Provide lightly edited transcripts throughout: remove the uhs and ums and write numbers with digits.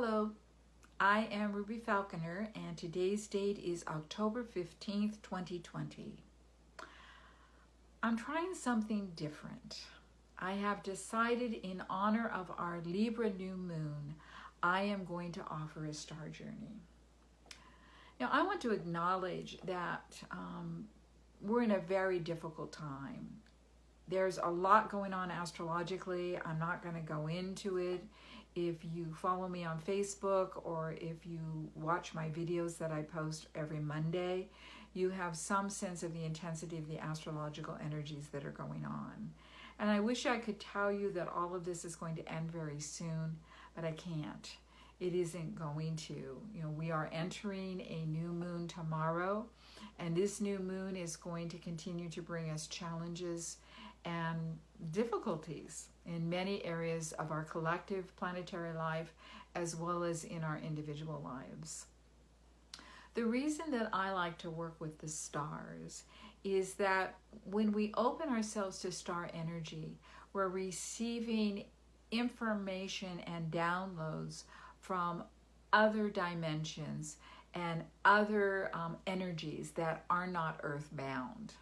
Hello, I am Ruby Falconer, and today's date is October 15th, 2020. I'm trying something different. I have decided, in honor of our Libra New Moon, I am going to offer a star journey. Now, I want to acknowledge that we're in a very difficult time. There's a lot going on astrologically. I'm not going to go into it. If you follow me on Facebook or if you watch my videos that I post every Monday, you have some sense of the intensity of the astrological energies that are going on. And I wish I could tell you that all of this is going to end very soon, but I can't. It isn't going to. We are entering a new moon tomorrow, and this new moon is going to continue to bring us challenges and difficulties in many areas of our collective planetary life, as well as in our individual lives. The reason that I like to work with the stars is that when we open ourselves to star energy, we're receiving information and downloads from other dimensions and other energies that are not earthbound.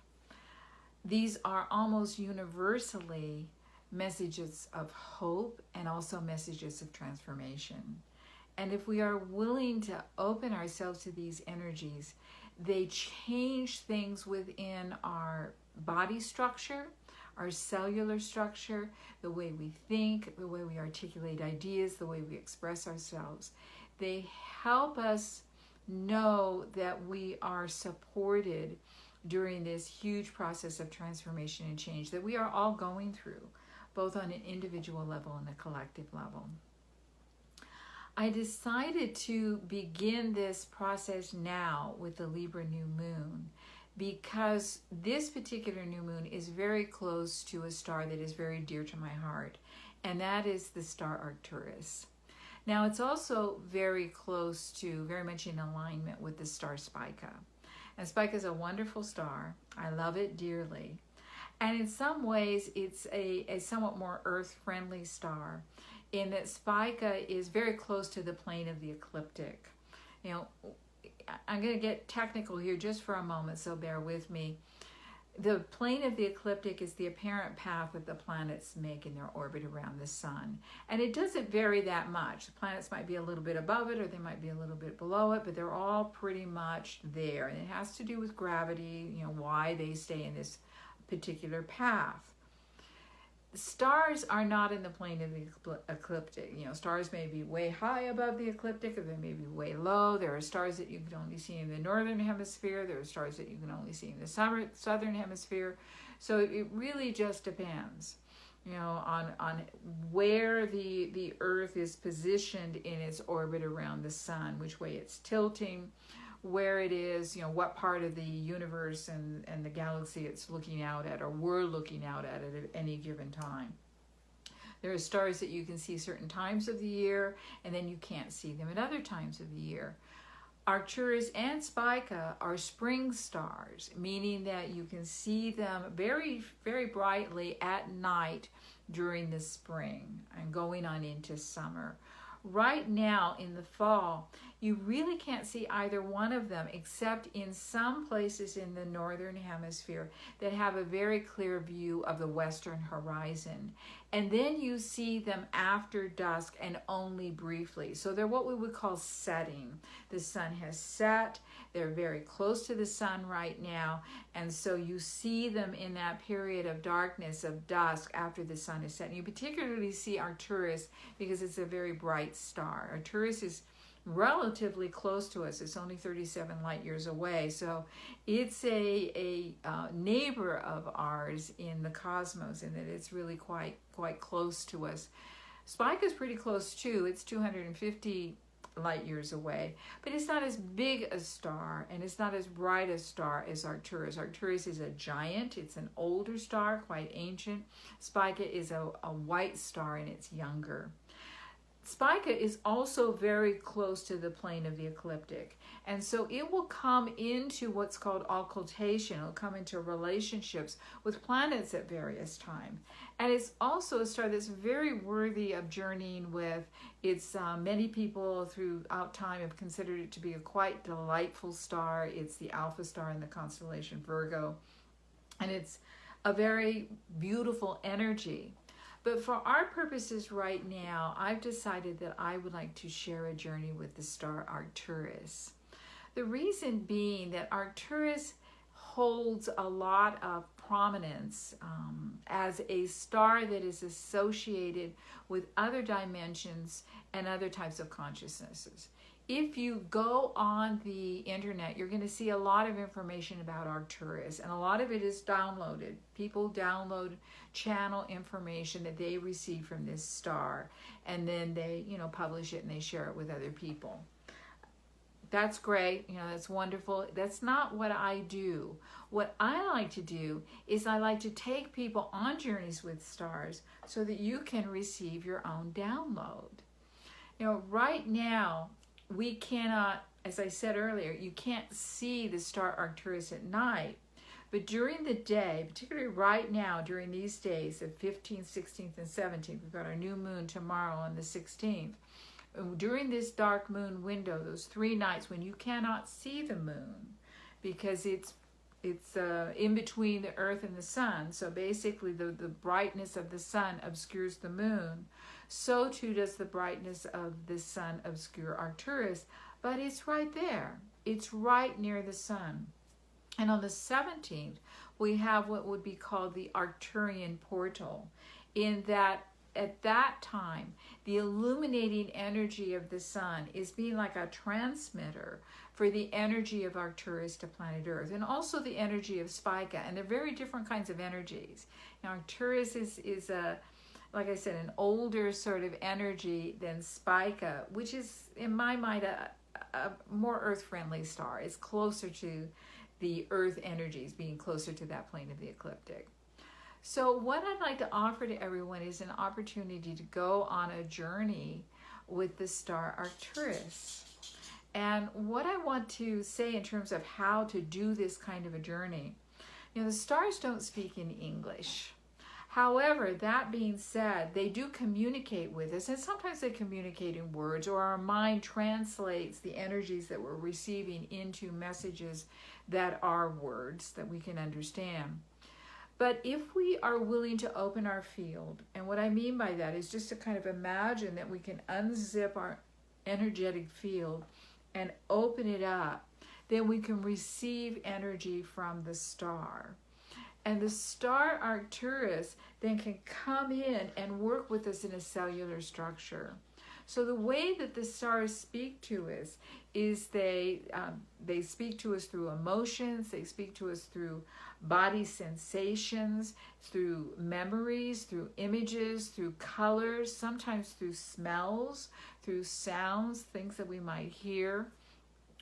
These are almost universally messages of hope and also messages of transformation. And if we are willing to open ourselves to these energies, they change things within our body structure, our cellular structure, the way we think, the way we articulate ideas, the way we express ourselves. They help us know that we are supported during this huge process of transformation and change that we are all going through, both on an individual level and a collective level. I decided to begin this process now with the Libra New Moon because this particular new moon is very close to a star that is very dear to my heart, and that is the star Arcturus. Now, it's also very close to, very much in alignment with the star Spica. And Spica is a wonderful star. I love it dearly. And in some ways, it's a somewhat more earth-friendly star in that Spica is very close to the plane of the ecliptic. I'm going to get technical here just for a moment, so bear with me. The plane of the ecliptic is the apparent path that the planets make in their orbit around the sun. And it doesn't vary that much. The planets might be a little bit above it or they might be a little bit below it, but they're all pretty much there. And it has to do with gravity, why they stay in this particular path. Stars are not in the plane of the ecliptic. Stars may be way high above the ecliptic, or they may be way low. There are stars that you can only see in the northern hemisphere. There are stars that you can only see in the southern hemisphere. So it really just depends, on where the Earth is positioned in its orbit around the sun, which way it's tilting, where it is, what part of the universe and the galaxy it's looking out at, or we're looking out at any given time. There are stars that you can see certain times of the year, and then you can't see them at other times of the year. Arcturus and Spica are spring stars, meaning that you can see them very, very brightly at night during the spring and going on into summer. Right now in the fall, you really can't see either one of them except in some places in the northern hemisphere that have a very clear view of the western horizon. And then you see them after dusk and only briefly. So they're what we would call setting. The sun has set. They're very close to the sun right now. And so you see them in that period of darkness, of dusk, after the sun is set. And you particularly see Arcturus because it's a very bright star. Arcturus is relatively close to us. It's only 37 light years away. So it's a neighbor of ours in the cosmos, in that it's really quite close to us. Spica is pretty close too. It's 250 light years away, but it's not as big a star and it's not as bright a star as Arcturus. Arcturus is a giant. It's an older star, quite ancient. Spica is a white star and it's younger. Spica is also very close to the plane of the ecliptic. And so it will come into what's called occultation. It'll come into relationships with planets at various times. And it's also a star that's very worthy of journeying with. It's many people throughout time have considered it to be a quite delightful star. It's the alpha star in the constellation Virgo. And it's a very beautiful energy. But for our purposes right now, I've decided that I would like to share a journey with the star Arcturus. The reason being that Arcturus holds a lot of prominence as a star that is associated with other dimensions and other types of consciousnesses. If you go on the internet, you're going to see a lot of information about Arcturus, and a lot of it is downloaded. People download channel information that they receive from this star, and then they, publish it and they share it with other people. That's great, that's wonderful. That's not what I do. What I like to do is I like to take people on journeys with stars so that you can receive your own download. Right now, we cannot, as I said earlier, you can't see the star Arcturus at night, but during the day, particularly right now during these days, the 15th, 16th, and 17th, we've got our new moon tomorrow on the 16th. During this dark moon window, those 3 nights when you cannot see the moon because it's in between the earth and the sun, so basically the brightness of the sun obscures the moon, so too does the brightness of the sun obscure Arcturus, but it's right there. It's right near the sun. And on the 17th, we have what would be called the Arcturian portal, in that at that time, the illuminating energy of the sun is being like a transmitter for the energy of Arcturus to planet Earth, and also the energy of Spica, and they're very different kinds of energies. Now, Arcturus is a, like I said, an older sort of energy than Spica, which is, in my mind, a more Earth-friendly star. It's closer to the Earth energies, being closer to that plane of the ecliptic. So what I'd like to offer to everyone is an opportunity to go on a journey with the star Arcturus. And what I want to say in terms of how to do this kind of a journey, the stars don't speak in English. However, that being said, they do communicate with us, and sometimes they communicate in words, or our mind translates the energies that we're receiving into messages that are words that we can understand. But if we are willing to open our field, and what I mean by that is just to kind of imagine that we can unzip our energetic field and open it up, then we can receive energy from the star. And the star Arcturus then can come in and work with us in a cellular structure. So the way that the stars speak to us is they speak to us through emotions, they speak to us through body sensations, through memories, through images, through colors, sometimes through smells, through sounds, things that we might hear.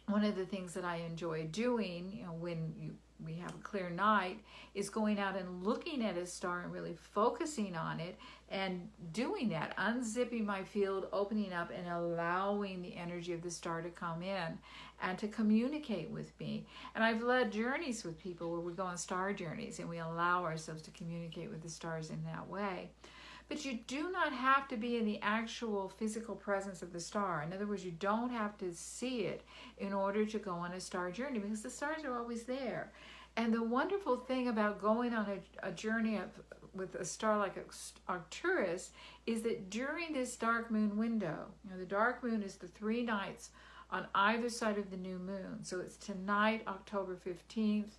One of the things that I enjoy doing, when we have a clear night, is going out and looking at a star and really focusing on it and doing that, unzipping my field, opening up and allowing the energy of the star to come in and to communicate with me. And I've led journeys with people where we go on star journeys and we allow ourselves to communicate with the stars in that way. But you do not have to be in the actual physical presence of the star. In other words, you don't have to see it in order to go on a star journey, because the stars are always there. And the wonderful thing about going on a journey with a star like Arcturus is that during this dark moon window, the dark moon is the 3 nights on either side of the new moon. So it's tonight, October 15th,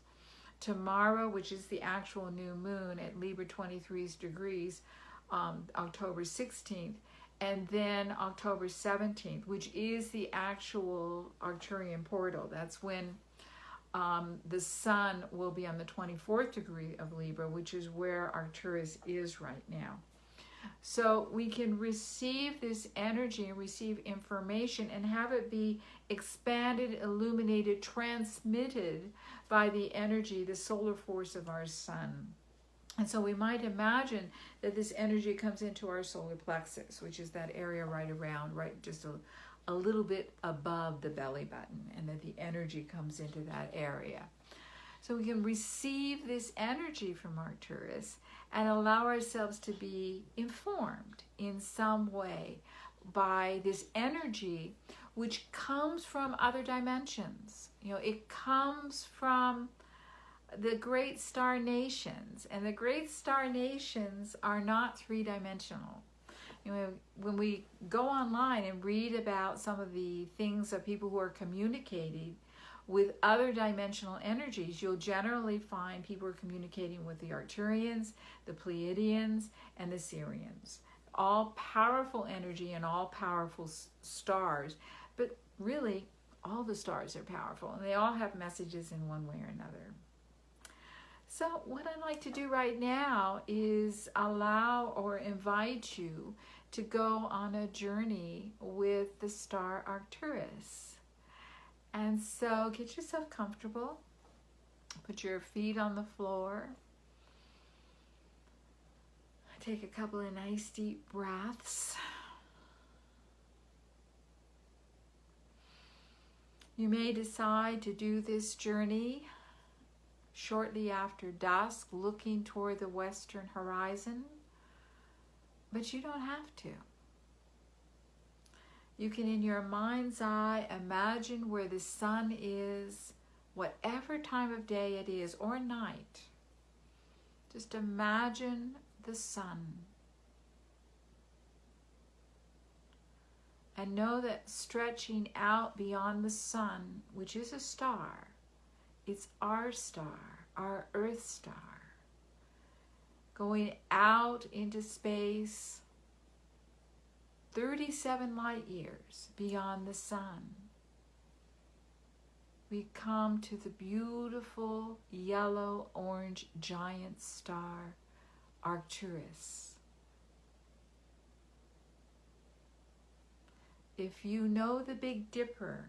tomorrow, which is the actual new moon at Libra 23 degrees, October 16th, and then October 17th, which is the actual Arcturian portal. That's when the sun will be on the 24th degree of Libra, which is where Arcturus is right now. So we can receive this energy and receive information and have it be expanded, illuminated, transmitted by the energy, the solar force of our sun. And so we might imagine that this energy comes into our solar plexus, which is that area right around, right just a little bit above the belly button, and that the energy comes into that area. So we can receive this energy from Arcturus and allow ourselves to be informed in some way by this energy, which comes from other dimensions. You know, it comes from the great star nations, and the great star nations are not three-dimensional. You know, when we go online and read about some of the things of people who are communicating with other dimensional energies, you'll generally find people are communicating with the Arcturians, the Pleiadians, and the Sirians. All powerful energy and all powerful stars, but really all the stars are powerful, and they all have messages in one way or another. So what I'd like to do right now is allow or invite you to go on a journey with the star Arcturus. And so get yourself comfortable. Put your feet on the floor. Take a couple of nice deep breaths. You may decide to do this journey shortly after dusk, looking toward the western horizon, but you don't have to. You can, in your mind's eye, imagine where the sun is, whatever time of day it is, or night. Just imagine the sun. And know that stretching out beyond the sun, which is a star, it's our star, our Earth star, going out into space 37 light years beyond the sun. We come to the beautiful yellow-orange giant star, Arcturus. If you know the Big Dipper,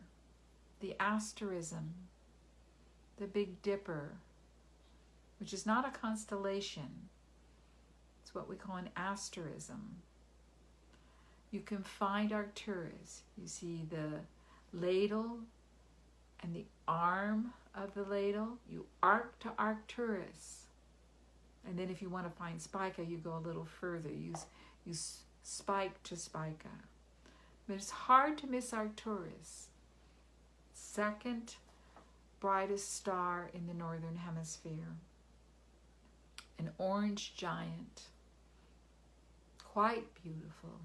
the asterism, the Big Dipper, which is not a constellation, it's what we call an asterism. You can find Arcturus. You see the ladle and the arm of the ladle. You arc to Arcturus. And then if you want to find Spica, you go a little further. You spike to Spica. But it's hard to miss Arcturus. Second brightest star in the northern hemisphere. An orange giant. Quite beautiful.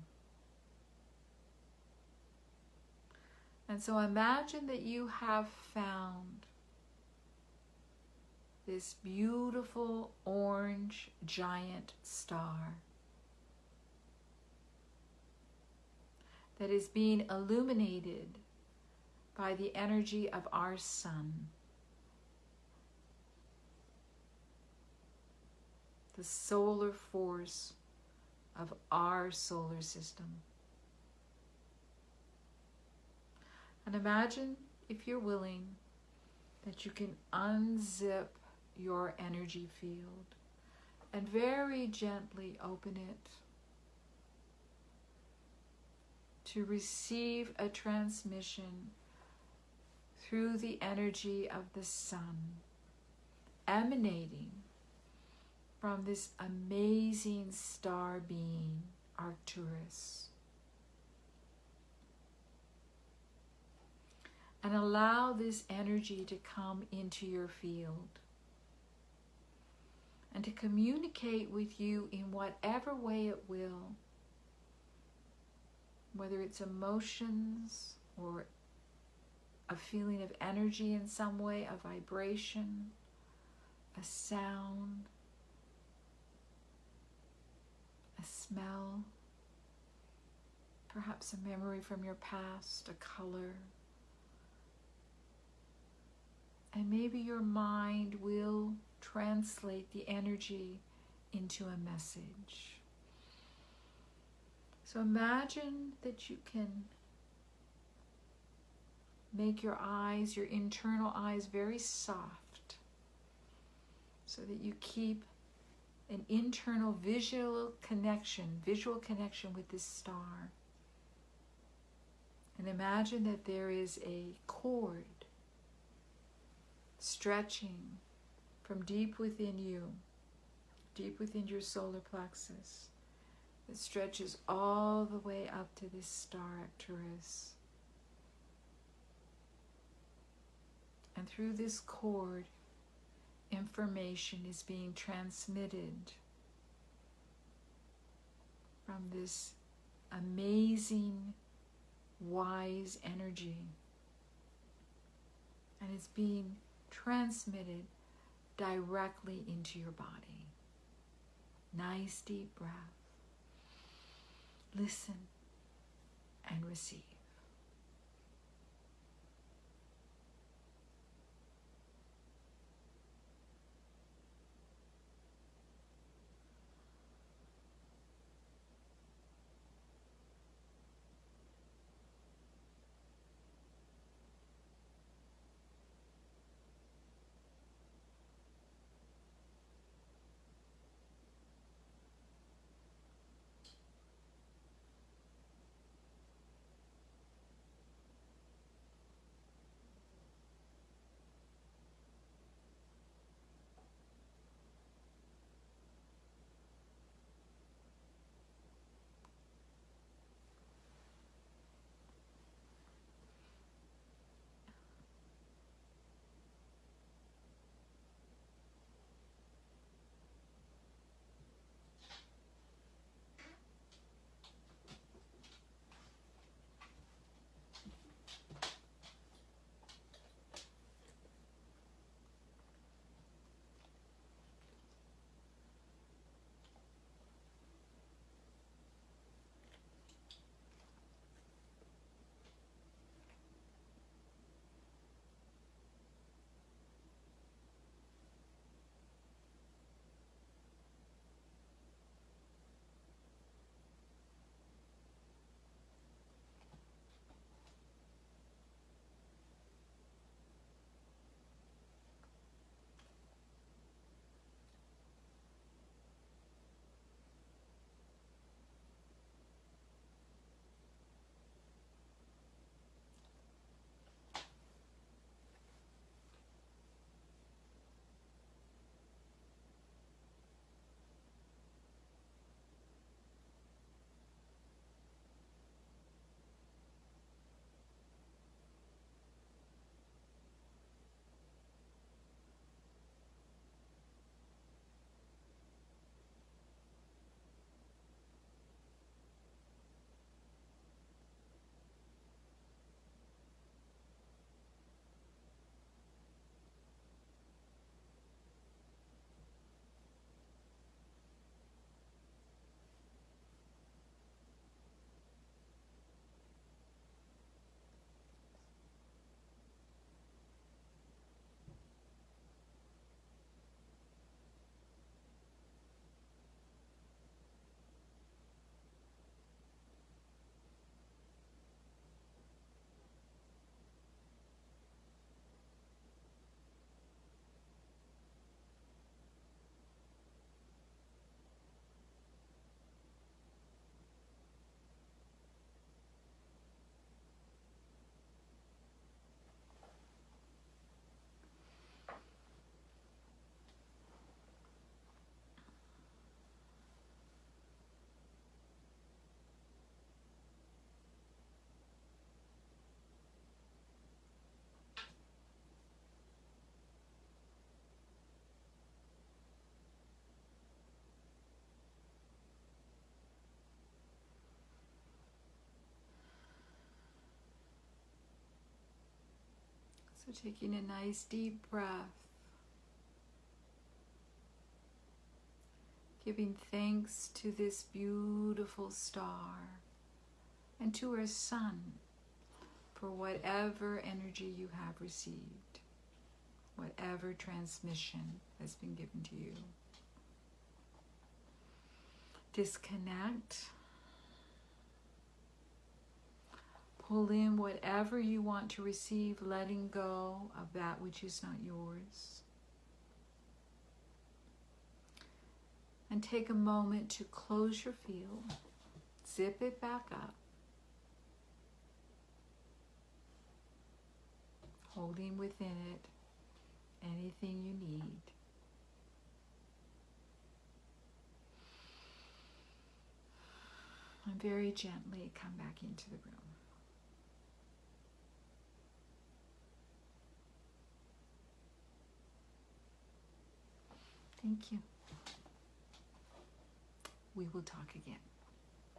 And so imagine that you have found this beautiful orange giant star that is being illuminated by the energy of our sun. The solar force of our solar system. And imagine, if you're willing, that you can unzip your energy field and very gently open it to receive a transmission through the energy of the sun, emanating from this amazing star being, Arcturus. And allow this energy to come into your field and to communicate with you in whatever way it will, whether it's emotions or a feeling of energy in some way, a vibration, a sound, a smell, perhaps a memory from your past, a color. And maybe your mind will translate the energy into a message. So imagine that you can make your eyes, your internal eyes, very soft, so that you keep an internal visual connection with this star. And imagine that there is a cord stretching from deep within you, deep within your solar plexus, that stretches all the way up to this star Arcturus. And through this cord, information is being transmitted from this amazing, wise energy. And it's being transmitted directly into your body. Nice deep breath. Listen and receive. So taking a nice deep breath, giving thanks to this beautiful star and to our sun for whatever energy you have received, whatever transmission has been given to you. Disconnect. Pull in whatever you want to receive, letting go of that which is not yours. And take a moment to close your field. Zip it back up. Holding within it anything you need. And very gently come back into the room. Thank you. We will talk again.